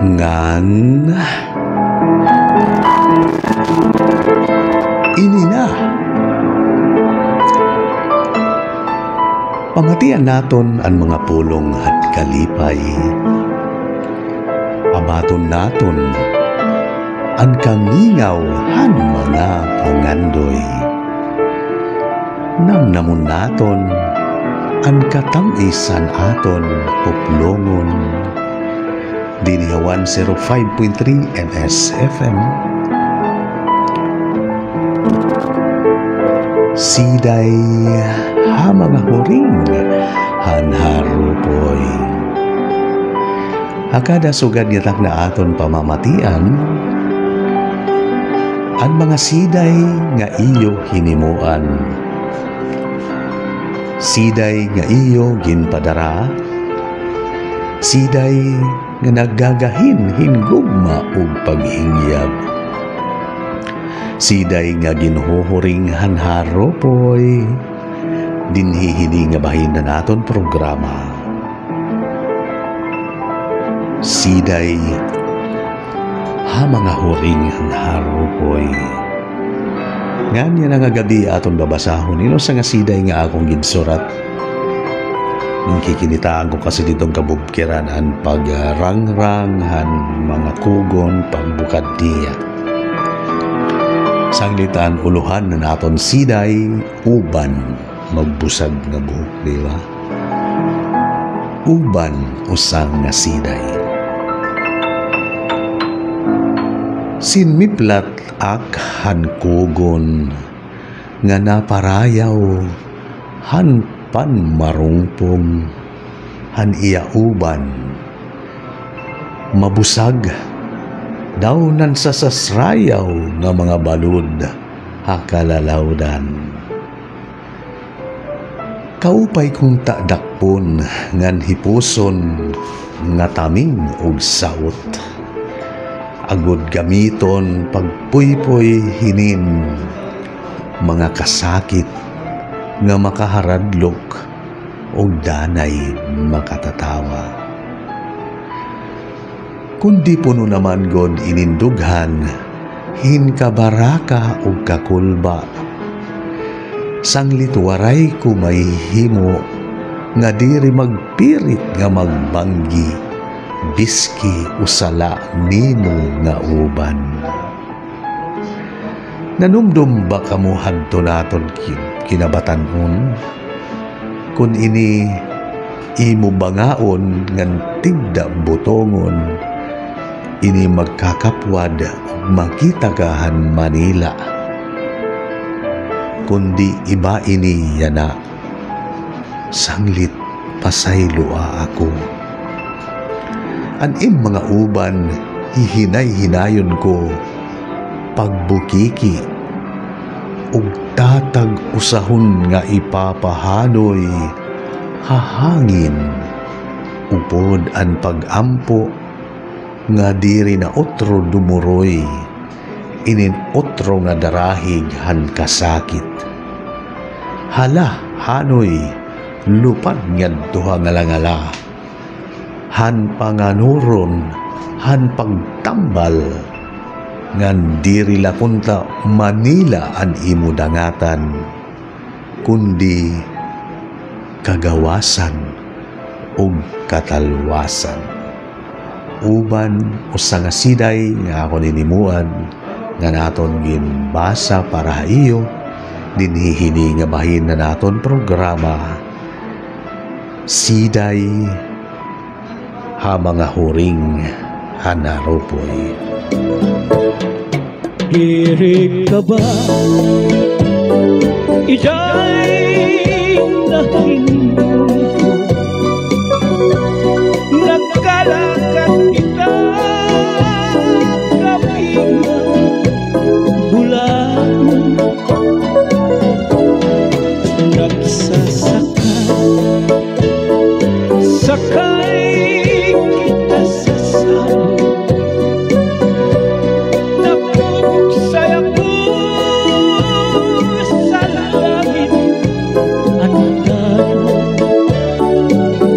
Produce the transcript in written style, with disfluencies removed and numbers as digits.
ngan ini na pamatian naton ang mga pulong at kalipay, abaton naton ang kamingaw han mga pangandoy, namnamun naton ang katamisan aton puplongon. Dinihawan 05.3 MSFM. Siday ha mga huring hanharupoy. Akada sugad yatak na aton pamamatian ang mga siday nga iyo hinimuan. Siday nga iyo ginpadara, siday nga naggagahin hingugma ug paghingyab. Siday nga ginhuhuring hanharopoy, dinhihini nga bahin na naton programa. Siday ha mga huring hanharopoy. Nga niya nga gabi aton babasahon, ino sa nga siday nga akong ginsurat. Nung kikinitaan ko kasi ditong kabubkiran han pagrangrang han mga kugon pagbukad diya. Sanglitan uluhan na naton siday uban magbusag nga buhok, di ba? Uban usang nga siday. Sinmiplat ak han kugon nga naparayaw han panmarungpong han iya uban mabusag daw nan sasasrayaw nga mga balud hakalalawdan. Kaupay kong takdakpon ngan hipuson nga taming ug saot, agod gamiton pagpuypoy hinin mga kasakit nga makaharadlok o danay makatatawa. Kundi puno naman god inindughan, hinkabaraka o kakulba. Sanglitwaray ko may himo, nga diri magpirit nga magbanggi, biski usala nimo nga uban. Nanumdum ba kamo hadto naton kinabatanon? Kun ini imo bangaon ngan tigda butongon, ini magkakapwad makita kahan Manila. Kundi iba ini yana, sanglit pasaylua ako. Anim mga uban hihinay-hinayon ko, pagbukiki ug tatag usahon nga ipapahanoy, hahangin upod an pagampo nga diri na otro dumuroy, inin otro nga darahig han kasakit. Hala hanoy lupad ngadto ngala-ngala, han panganuron han pagtambal, ngan diri lapunta Manila an imo dangatan, kundi kagawasan ug katalwasan. Uban usa nga siday nga ako ninimuan nga naton ginbasa para iyo, dinhihini nga bahin na naton programa. Siday ha mga huring hanaropoy. Hirik ka ba? Ijay nahinto, nagkalakat kita kapingan bulan, nagsasakay